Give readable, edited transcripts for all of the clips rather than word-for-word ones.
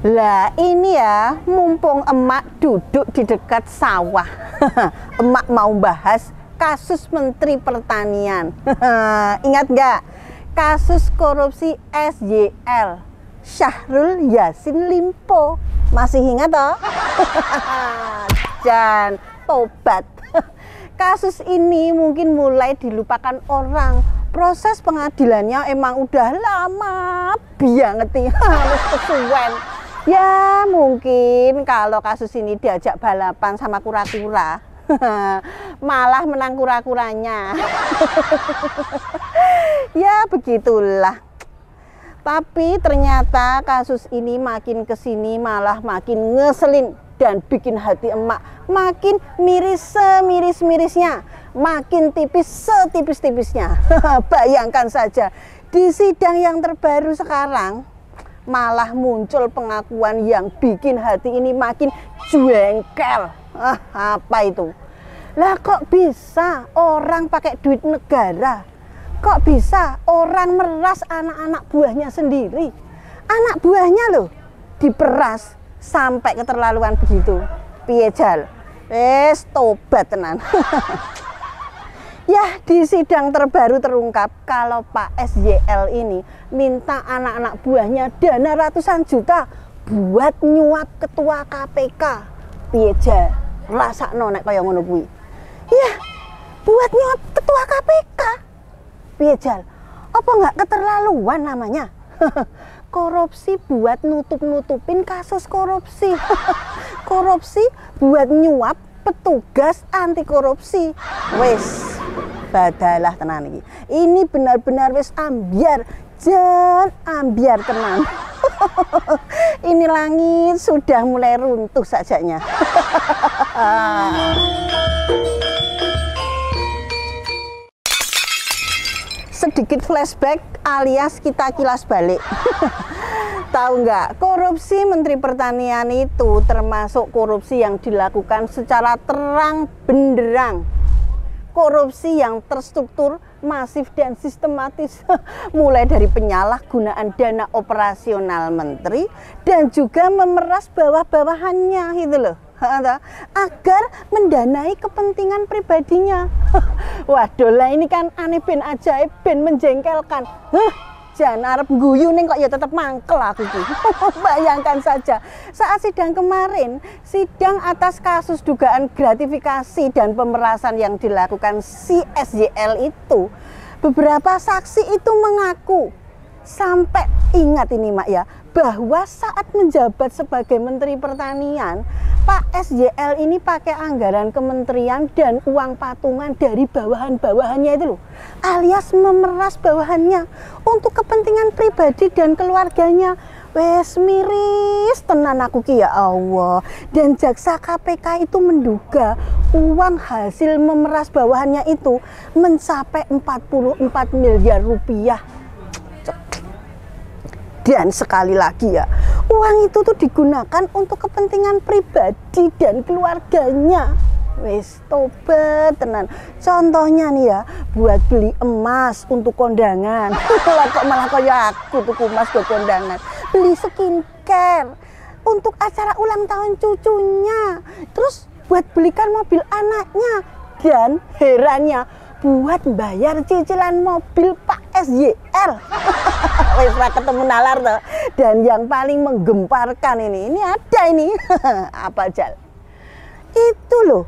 Lah ini ya, mumpung emak duduk di dekat sawah, emak mau bahas kasus Menteri Pertanian. Ingat nggak? Kasus korupsi SYL, Syahrul Yassin Limpo. Masih ingat toh? Dan tobat. Kasus ini mungkin mulai dilupakan orang. Proses pengadilannya emang udah lama banget nih, harus kesuwen. Ya mungkin kalau kasus ini diajak balapan sama kura-kura, malah menang kura-kuranya. Ya begitulah. Tapi ternyata kasus ini makin kesini malah makin ngeselin dan bikin hati emak makin miris semiris-mirisnya, makin tipis setipis-tipisnya. Bayangkan saja, di sidang yang terbaru sekarang malah muncul pengakuan yang bikin hati ini makin jengkel. Apa itu? Lah kok bisa orang pakai duit negara? Kok bisa orang meras anak-anak buahnya sendiri? Anak buahnya loh diperas sampai keterlaluan begitu. Piye jal? Wes tobat tenan. Ya, di sidang terbaru terungkap kalau Pak SYL ini minta anak-anak buahnya dana ratusan juta buat nyuap ketua KPK. Piye jal? Rasakno nek kaya ngono kuwi. Ya, buat nyuap ketua KPK. Piye jal? Apa nggak keterlaluan namanya? Korupsi buat nutup-nutupin kasus korupsi. Korupsi buat nyuap petugas anti korupsi. Wes badalah tenan iki. Ini benar-benar wis ambiar, jan ambiar tenan. Ini langit sudah mulai runtuh sajanya. Sedikit flashback alias kita kilas balik. Tahu nggak, korupsi Menteri Pertanian itu termasuk korupsi yang dilakukan secara terang benderang. Korupsi yang terstruktur, masif dan sistematis. Mulai dari penyalahgunaan dana operasional menteri dan juga memeras bawah-bawahannya gitu loh, agar mendanai kepentingan pribadinya. Waduh lah, ini kan aneh ben ajaib, ben menjengkelkan. Jan arep guyu ning kok ya tetep mangkel aku iki. Bayangkan saja, saat sidang kemarin, sidang atas kasus dugaan gratifikasi dan pemerasan yang dilakukan si SYL itu, beberapa saksi itu mengaku sampai ingat ini mak ya, bahwa saat menjabat sebagai Menteri Pertanian, Pak SYL ini pakai anggaran kementerian dan uang patungan dari bawahan-bawahannya itu loh, alias memeras bawahannya untuk kepentingan pribadi dan keluarganya. Wes miris tenan aku ki ya Allah. Dan jaksa KPK itu menduga uang hasil memeras bawahannya itu mencapai 44 miliar rupiah. Dan sekali lagi ya, uang itu tuh digunakan untuk kepentingan pribadi dan keluarganya. Wes tobat tenan. Contohnya nih ya, buat beli emas untuk kondangan. Lah kok malah kayak aku tuh emas buat kondangan. Beli skincare untuk acara ulang tahun cucunya. Terus buat belikan mobil anaknya. Dan herannya, buat bayar cicilan mobil Pak SYL. Wes ketemu nalar tuh. Dan yang paling menggemparkan ini ada ini. Apa jal? Itu loh,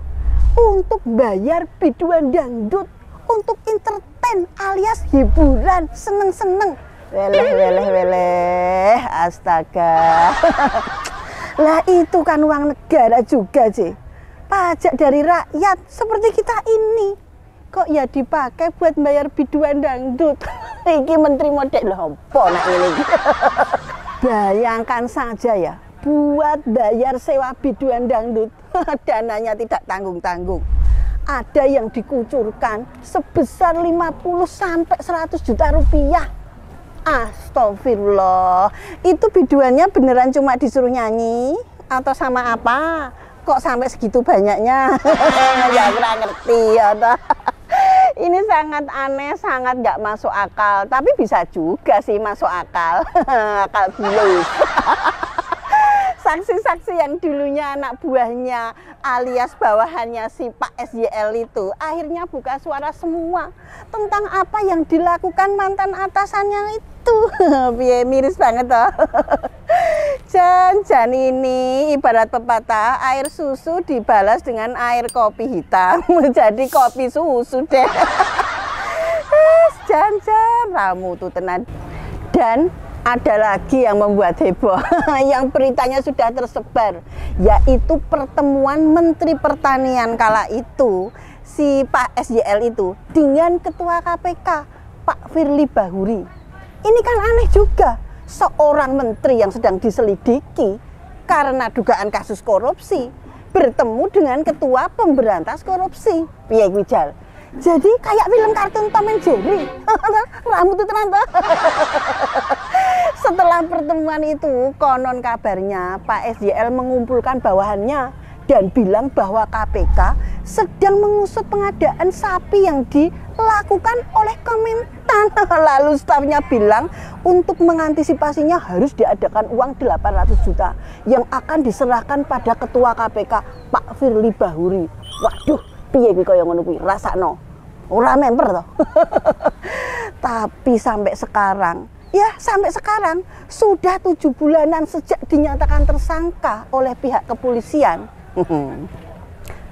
untuk bayar biduan dangdut, untuk entertain alias hiburan, seneng-seneng. Weleh, astaga. Lah itu kan uang negara juga sih. Pajak dari rakyat seperti kita ini. Kok ya dipakai buat bayar biduan dangdut? Iki menteri model apa nak ini? Bayangkan saja ya, buat bayar sewa biduan dangdut, dananya tidak tanggung-tanggung. Ada yang dikucurkan sebesar 50 sampai 100 juta rupiah. Astagfirullah. Itu biduannya beneran cuma disuruh nyanyi atau sama apa? Kok sampai segitu banyaknya? Ya kurang ngerti ya. Ini sangat aneh, sangat nggak masuk akal. Tapi bisa juga sih masuk akal. Akal bulus. saksi-saksi yang dulunya anak buahnya alias bawahannya si Pak SYL itu akhirnya buka suara semua tentang apa yang dilakukan mantan atasannya itu. Biar miris banget toh. Jan ini ibarat pepatah, air susu dibalas dengan air kopi hitam. Jadi kopi susu deh. Jan ramu tuh tenan. Dan ada lagi yang membuat heboh, yang beritanya sudah tersebar, yaitu pertemuan Menteri Pertanian kala itu, si Pak SYL itu, dengan Ketua KPK, Pak Firly Bahuri. Ini kan aneh juga, seorang menteri yang sedang diselidiki karena dugaan kasus korupsi, bertemu dengan Ketua Pemberantas Korupsi. Piye Wijal? Jadi kayak film kartun Tom and Jerry. Rambut itu tenan. Setelah pertemuan itu, konon kabarnya Pak SYL mengumpulkan bawahannya dan bilang bahwa KPK sedang mengusut pengadaan sapi yang dilakukan oleh Kementan. Lalu stafnya bilang untuk mengantisipasinya harus diadakan uang 800 juta yang akan diserahkan pada Ketua KPK Pak Firly Bahuri. Waduh, piye kuwi kaya ngono kuwi rasakno. Ora member toh. Tapi sampai sekarang sudah 7 bulanan sejak dinyatakan tersangka oleh pihak kepolisian.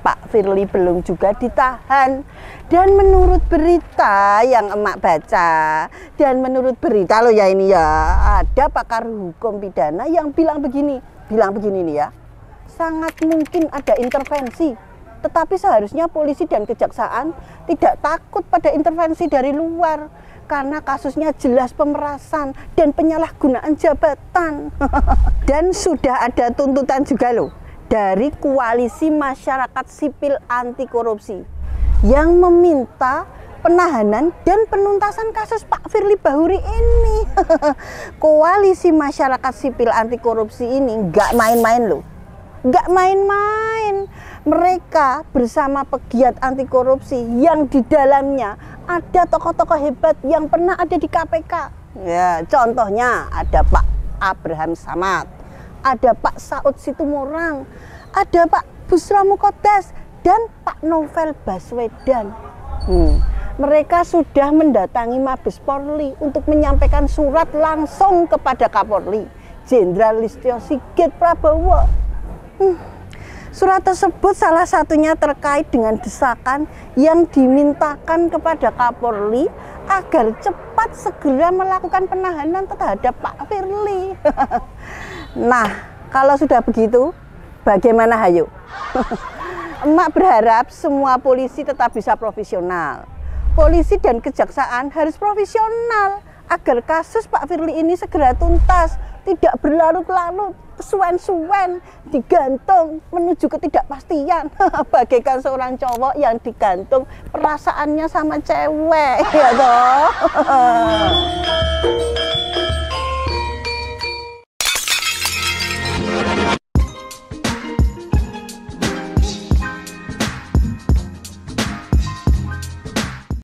Pak Firly belum juga ditahan. Dan menurut berita yang emak baca, dan menurut berita loh ya ini ya, ada pakar hukum pidana yang bilang begini nih ya, sangat mungkin ada intervensi. Tetapi seharusnya polisi dan kejaksaan tidak takut pada intervensi dari luar karena kasusnya jelas pemerasan dan penyalahgunaan jabatan. Dan sudah ada tuntutan juga loh dari Koalisi Masyarakat Sipil Anti Korupsi yang meminta penahanan dan penuntasan kasus Pak Firly Bahuri ini. Koalisi Masyarakat Sipil Anti Korupsi ini nggak main-main loh. Nggak main-main. Mereka bersama pegiat anti korupsi yang di dalamnya ada tokoh-tokoh hebat yang pernah ada di KPK. Ya, contohnya ada Pak Abraham Samad, ada Pak Saud Situmorang, ada Pak Busra Mukodas, dan Pak Novel Baswedan. Mereka sudah mendatangi Mabes Polri untuk menyampaikan surat langsung kepada Kapolri, Jenderal Listio Sigit Prabowo. Surat tersebut salah satunya terkait dengan desakan yang dimintakan kepada Kapolri agar cepat segera melakukan penahanan terhadap Pak Firly. Nah, kalau sudah begitu, bagaimana hayo? Emak berharap semua polisi tetap bisa profesional. Polisi dan kejaksaan harus profesional agar kasus Pak Firly ini segera tuntas, tidak berlarut-larut, kesuwen-suwen, digantung menuju ketidakpastian. Bagaikan seorang cowok yang digantung perasaannya sama cewek, ya toh.